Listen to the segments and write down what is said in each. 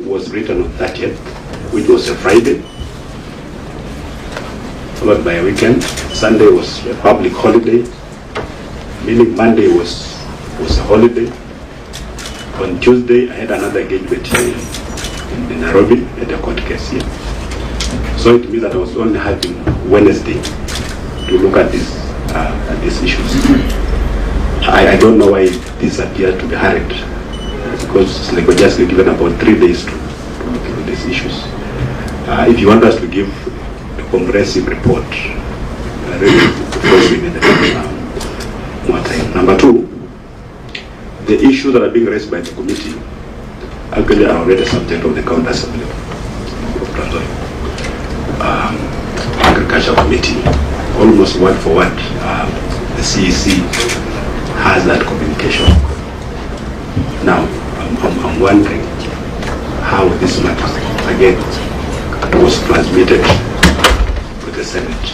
was written on 30th, which was a Friday, followed by a weekend. Sunday was a public holiday, meaning Monday was a holiday. On Tuesday, I had another engagement here in Nairobi at a court case here. So it means that I was only having Wednesday to look at these issues. I don't know why this appears to be hurried, because it's like we're just given about 3 days to look at these issues. If you want us to give a comprehensive report, really, of course we need more time. Number two, the issues that are being raised by the committee actually are already subject of the County Assembly Agriculture Committee. Almost word for word, the CEC has that communication. Now, I'm wondering how this matter, again, was transmitted to the Senate,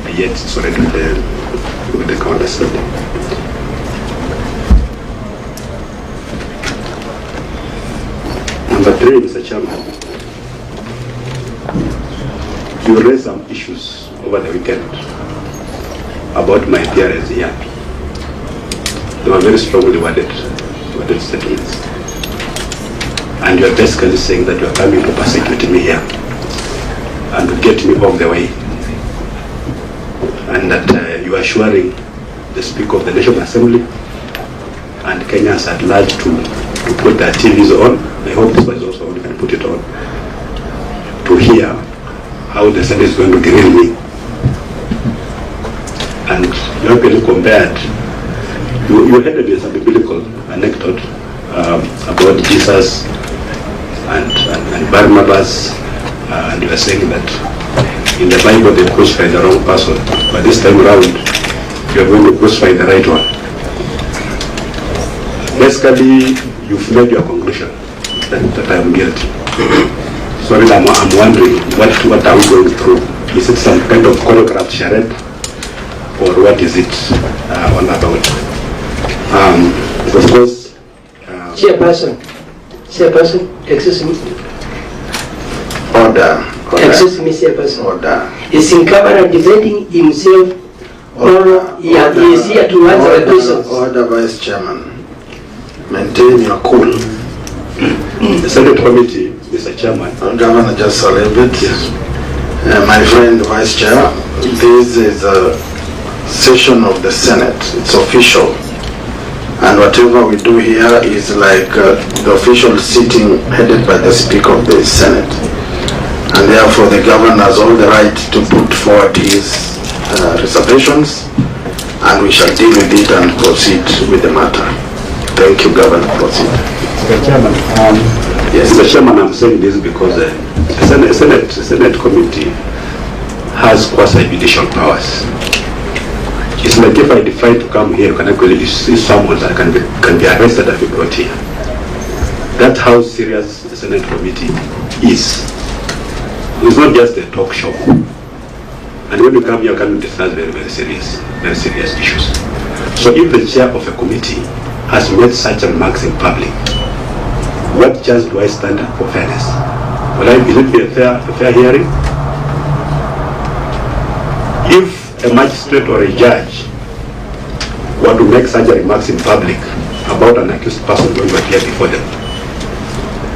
and yet it's already with the County Assembly. Number three, Mr. Chairman, you raised some issues over the weekend about my appearance here. They were very strongly worded statements. And you are basically saying that you are coming to persecute me here and to get me off the way. And that you are assuring the Speaker of the National Assembly and Kenyans at large to put their TVs on. I hope this was also on, you can put it on, to hear how the Senate is going to grill me. And you have been compared, you had a biblical anecdote about Jesus and Barnabas, and you were saying that in the Bible they crucified the wrong person, but this time around you are going to crucify the right one. Basically, you've made your conclusion that I am guilty. So I'm wondering, what are we going through? Is it some kind of choreographed charade, or what is it all about? Of course, Chairperson, excuse me. Order. Excuse me, Chairperson. Order. Is in camera defending himself, or he is here to answer the questions? Order, Vice Chairman. Maintain your cool. The Senate Committee, Mr. Chairman. Governor, just a little bit. Yes. My friend, Vice Chair, this is a session of the Senate. It's official. And whatever we do here is like the official sitting headed by the Speaker of the Senate. And therefore the Governor has all the right to put forward his reservations, and we shall deal with it and proceed with the matter. Thank you, Governor. Proceed. Mr. Chairman, yes, Mr. Chairman, I'm saying this because the Senate Committee has quasi-judicial powers. It's like if I decide to come here, you can actually see someone that can be arrested and be brought here. That's how serious the Senate Committee is. It's not just a talk show. And when you come here, you can discuss very serious issues. So if the chair of a committee has made such remarks in public, what chance do I stand for fairness? Will it be a fair hearing? If a magistrate or a judge were to make such remarks in public about an accused person going to appear before them,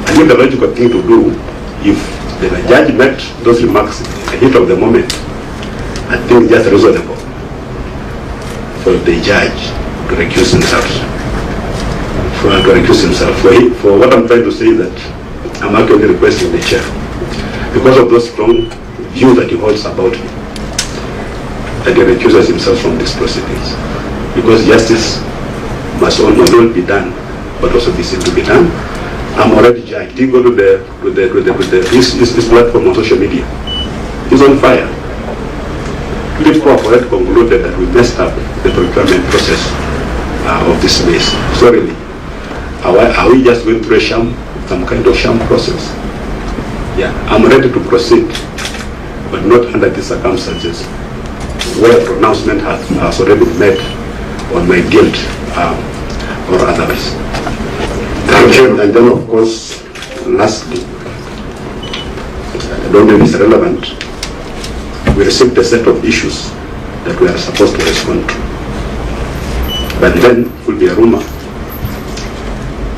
I think the logical thing to do, if the judge made those remarks in the heat of the moment, I think it's just reasonable for the judge to recuse himself. For what I'm trying to say is that I'm actually requesting the chair, because of those strong views that he holds about me, that he recuses himself from these proceedings. Because justice must not only be done, but also be seen to be done. I'm already judged. He go to his platform on social media. He's on fire. Philip Crop already concluded that we messed up the procurement process of this space. So really, are we just going through some kind of sham process? Yeah, I'm ready to proceed, but not under these circumstances, where a pronouncement has already been made on my guilt or otherwise. Thank you. And then, of course, lastly, I don't know if it's relevant, we received a set of issues that we are supposed to respond to. But then it will be a rumor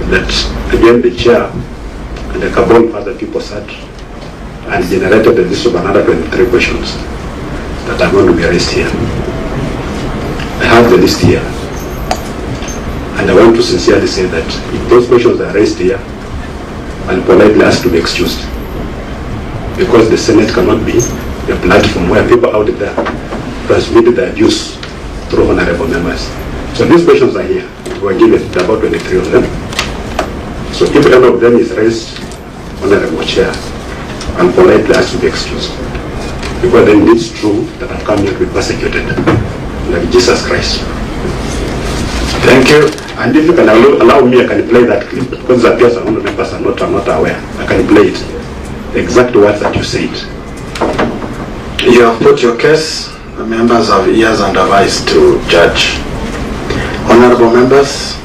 that again the chair and a couple of other people sat and generated a list of another 23 questions that are going to be raised here. I have the list here. And I want to sincerely say that if those questions are raised here, I'll politely ask to be excused. Because the Senate cannot be a platform where people out there transmit their views through honorable members. So these questions are here. We were given about 23 of them. So if any of them is raised, honorable chair, I'll politely ask to be excused. Because then it's true that I've come here to be persecuted, like Jesus Christ. Thank you. And if you can allow me, I can play that clip. Because it appears some members are not aware. I can play it. The exact words that you said. You have put your case. The members have ears and have eyes to judge. Honorable members.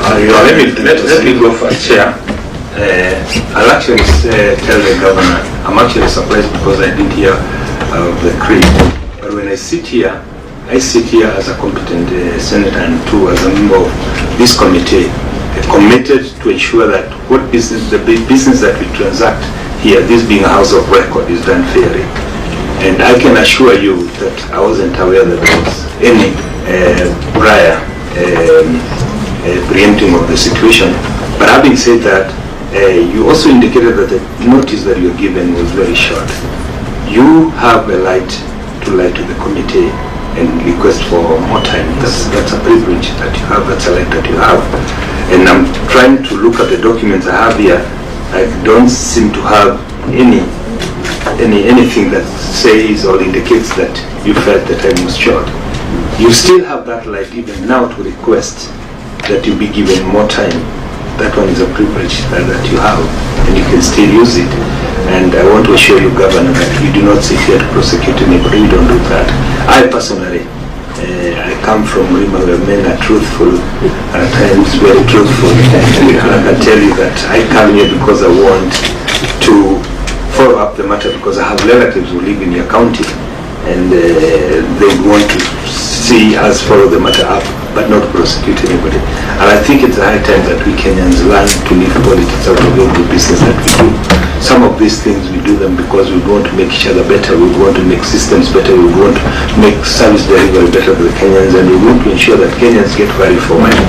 Let me go first, Chair. I'll actually tell the governor, I'm actually surprised because I didn't hear the creed. But when I sit here as a competent senator and too as a member of this committee, committed to ensure that the business that we transact here, this being a house of record, is done fairly. And I can assure you that I wasn't aware that there was any prior preempting of the situation. But having said that, you also indicated that the notice that you were given was very short. You have a right to lie to the committee and request for more time. That's a privilege that you have, that's a right that you have. And I'm trying to look at the documents I have here. I don't seem to have anything that says or indicates that you felt the time was short. You still have that right even now to request that you be given more time. That one is a privilege that you have, and you can still use it. And I want to assure you, Governor, that we do not sit here to prosecute anybody. We don't do that. I personally, I come from Rima where men are truthful, at times very truthful. And I can tell you that I come here because I want to follow up the matter, because I have relatives who live in your county, and they want to see us follow the matter up, but not prosecute anybody. And I think it's a high time that we Kenyans learn to leave politics out of every business that we do. Some of these things we do them because we want to make each other better, we want to make systems better, we want to make service delivery better for the Kenyans, and we want to ensure that Kenyans get value for money.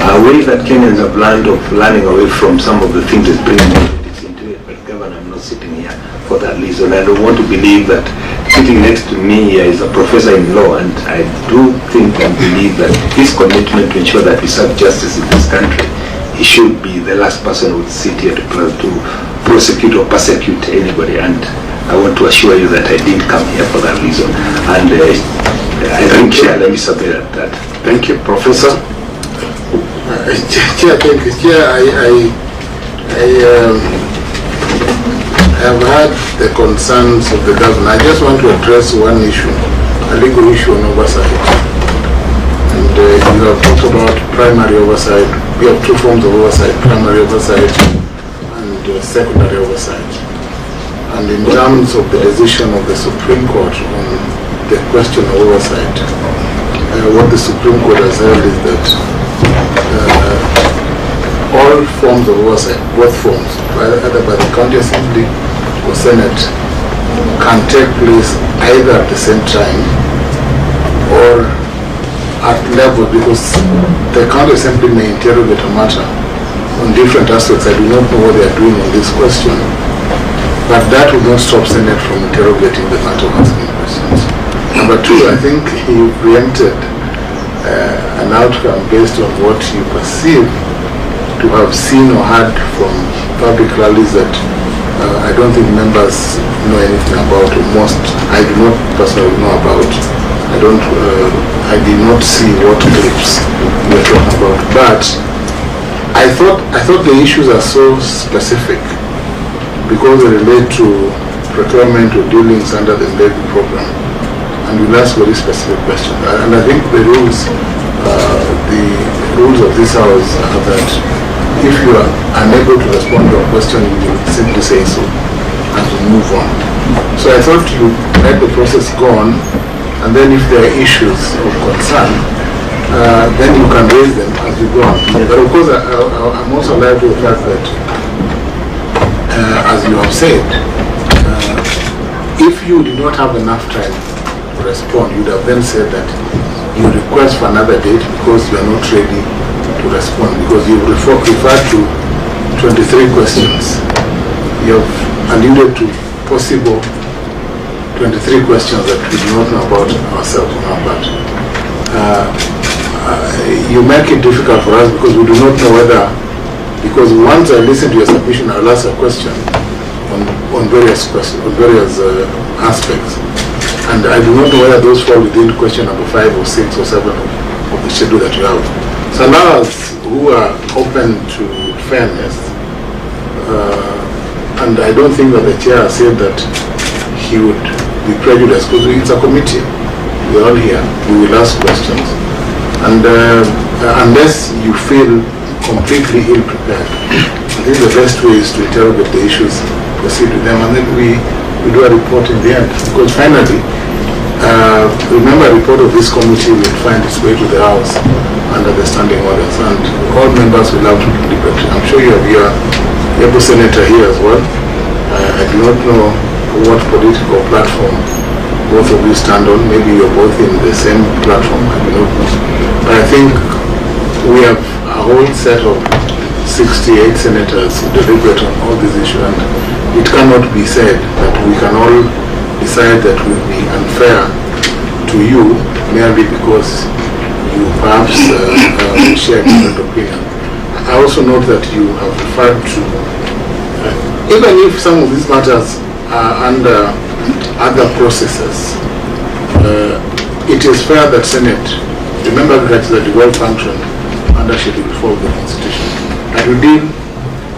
A way that Kenyans have learned of learning away from some of the things that bring politics into it. But Governor, I'm not sitting here for that reason. I don't want to believe that sitting next to me here is a professor in law, and I do think and believe that his commitment to ensure that we serve justice in this country, he should be the last person who would sit here to prosecute or persecute anybody. And I want to assure you that I did come here for that reason. And I think, Chair, let me submit that. Thank you, Professor. Chair, thank you. Chair, I have heard the concerns of the governor. I just want to address one issue, a legal issue on oversight. And you have talked about primary oversight. We have two forms of oversight, primary oversight and secondary oversight. And in terms of the decision of the Supreme Court on the question of oversight, what the Supreme Court has held is that all forms of oversight, both forms, either by the county assembly or Senate, can take place either at the same time or at level, because the county assembly may interrogate a matter on different aspects. I do not know what they are doing on this question, but that will not stop Senate from interrogating the matter of asking questions. Number two, I think you preempted an outcome based on what you perceive to have seen or heard from public rallies that I don't think members know anything about, or most I do not personally know about. I did not see what clips we were talking about, but I thought the issues are so specific because they relate to procurement or dealings under the embedded program, and we ask very specific questions. And I think the rules of this house are that if you are unable to respond to a question, you will simply say so and we move on. So I thought you let the process go on, and then if there are issues of concern, then you can raise them as we go on. But of course, I'm also alive to the fact that, as you have said, if you did not have enough time to respond, you would have then said that you request for another date because you are not ready to respond, because you referred to 23 questions. You have alluded to possible 23 questions that we do not know about ourselves on our part. You make it difficult for us because we do not know whether, because once I listen to your submission, I'll ask a question on various aspects. And I do not know whether those fall within question number 5 or 6 or 7 of the schedule that you have. So now, who are open to fairness, and I don't think that the chair said that he would be prejudiced because it's a committee. We're all here. We will ask questions. And unless you feel completely ill-prepared, I think the best way is to interrogate the issues, proceed with them, and then we do a report in the end. Because finally, remember, a report of this committee will find its way to the House under the standing orders, and all members will have to deliberate. I'm sure you have your able senator here as well. I do not know what political platform both of you stand on. Maybe you're both in the same platform, I do not know. But I think we have a whole set of 68 senators who deliberate on all these issues, and it cannot be said that we can all decide that will be unfair to you merely because you perhaps share different opinion. I also note that you have referred to, even if some of these matters are under other processes, it is fair that Senate, remember that the well function under Schedule 4 of the Constitution, and we deal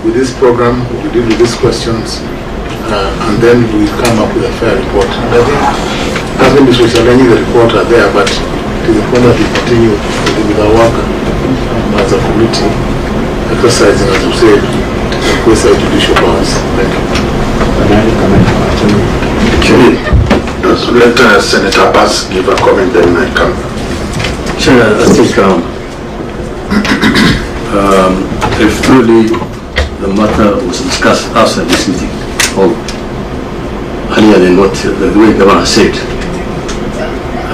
with this program, we deal with these questions, and then we come up with a fair report. And I think having this challenging the report are there, but it is important that we continue with our work as a committee, exercising, as you said, quasi judicial powers. Thank you. Let Senator Bass give a comment, then I come. Chair, I think if truly the matter was discussed outside this meeting, or earlier than what the way the Governor said,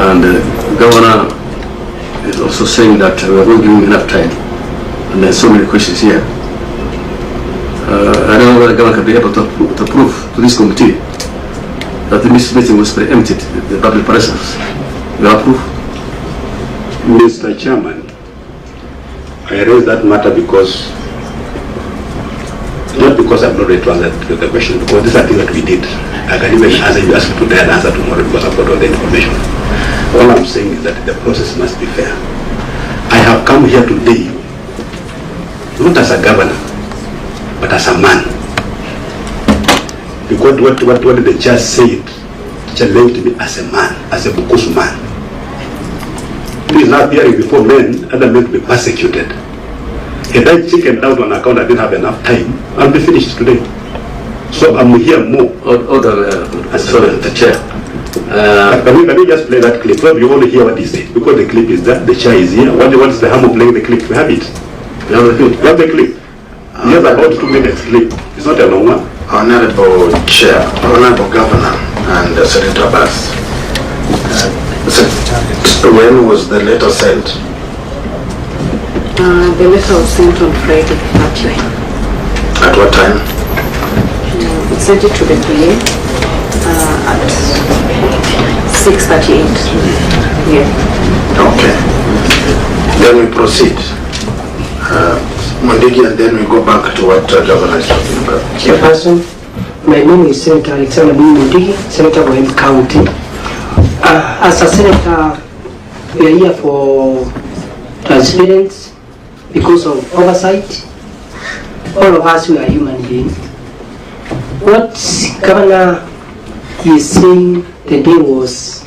and the Governor is also saying that we are not giving enough time, and there's so many questions here. I don't know whether the Governor can be able to prove to this committee that the meeting was preempted, the public presence. You have proof? Mr. Chairman, I raised that matter because, not because I'm not ready to answer the question, because this is a thing that we did. I can even answer you, ask you today and answer tomorrow because I've got all the information. All I'm saying is that the process must be fair. I have come here today, not as a governor, but as a man. Because what the judge said challenged me as a man, as a Bukusu man. Please, now appearing before men, other men to be persecuted. Had I chickened out on account I didn't have enough time, I'll be finished today. So I'm here more. Sorry, the chair. Can we just play that clip? Well, you only hear what he said. Because the clip is that, the chair is here. What is the harm of playing the clip? We have it. We have the clip. We have the clip. He has about 2 minutes clip. It's not a long one. Honorable Chair, Honorable Governor, and Senator Bass. When was the letter sent? The letter was sent on Friday, actually. At what time? It sent it to the PA at 6:38. Yeah. Okay. Then we proceed. Mondigi, and then we go back to what Governor is talking about. Chairperson, my name is Senator Alexander B. Mondigi, Senator of Wahembu County. As a senator, we are here for transparency because of oversight. All of us, we are human beings. What Governor is saying today was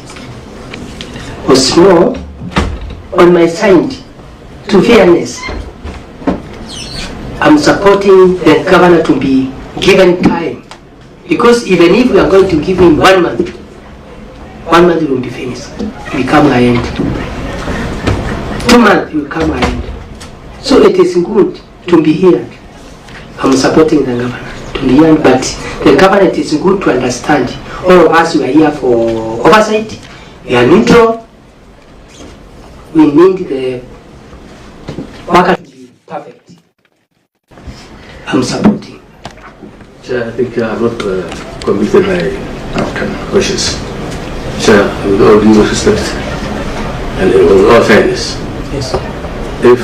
more on my side, to fairness. I'm supporting the governor to be given time, because even if we are going to give him 1 month, 1 month will be finished, will come my end. 2 months will come my end. So it is good to be here. I'm supporting the governor to be here, but the governor, it is good to understand. All of us, we are here for oversight. We are neutral. We need the worker to be perfect. I'm supporting. Chair, I think I'm not convicted by wishes. Chair, with all due respect and with all fairness, Yes. if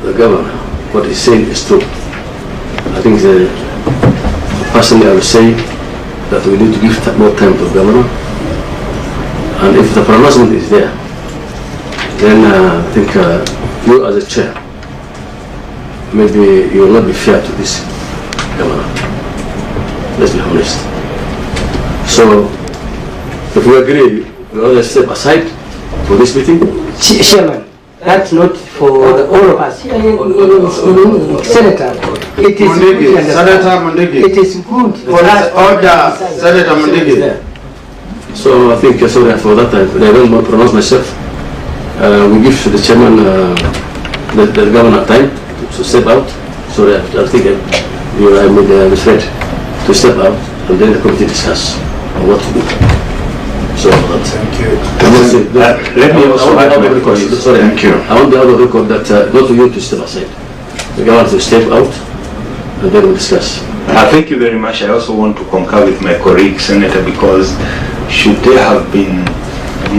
the governor, what he's saying is true, I think personally I would say that we need to give more time to the governor. And if the pronouncement is there, then I think you as a chair, maybe you will not be fair to this governor. Let's be honest. So, if we agree, we will step aside for this meeting. Chairman, that's not for all of us. Senator, it is good. Senator Mundigi. It is good for us. Order, Senator Mundigi. So I think sorry for that. I don't want to pronounce myself. We give the chairman, the governor time to step out. Sorry, I think I made the threat to step out, and then the committee discuss on what to do. So Thank you. Let me also add my point. Sorry, Thank you. I want the other record that not for you to step aside. The governor to step out, and then we discuss. Thank you very much. I also want to concur with my colleague, Senator, because should there have been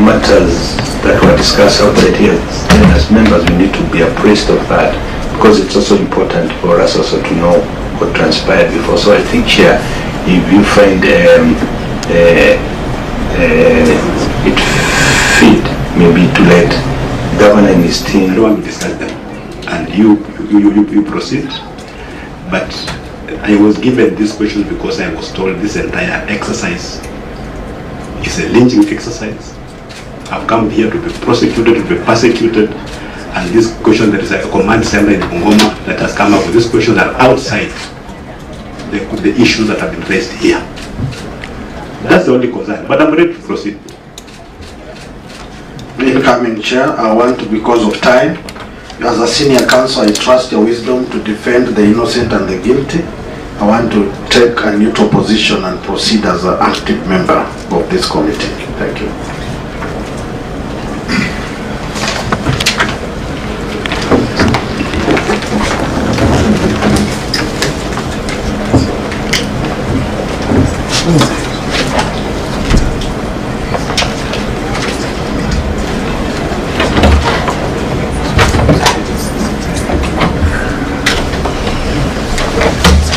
matters that were discussed outside here, then as members we need to be appraised of that, because it's also important for us also to know what transpired before. So I think, Chair, if you find it fit maybe to let Governor and his team. I don't want to discuss them, and you proceed. But I was given this question because I was told this entire exercise is a lynching exercise. I've come here to be prosecuted, to be persecuted, and this question, there is a command center in Bungoma that has come up with this question that are outside the issues that have been raised here. That's the only concern, but I'm ready to proceed. Incoming Chair, I want to, because of time, as a senior counsel, I trust your wisdom to defend the innocent and the guilty. I want to take a neutral position and proceed as an active member of this committee. Thank you.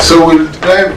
So we'll try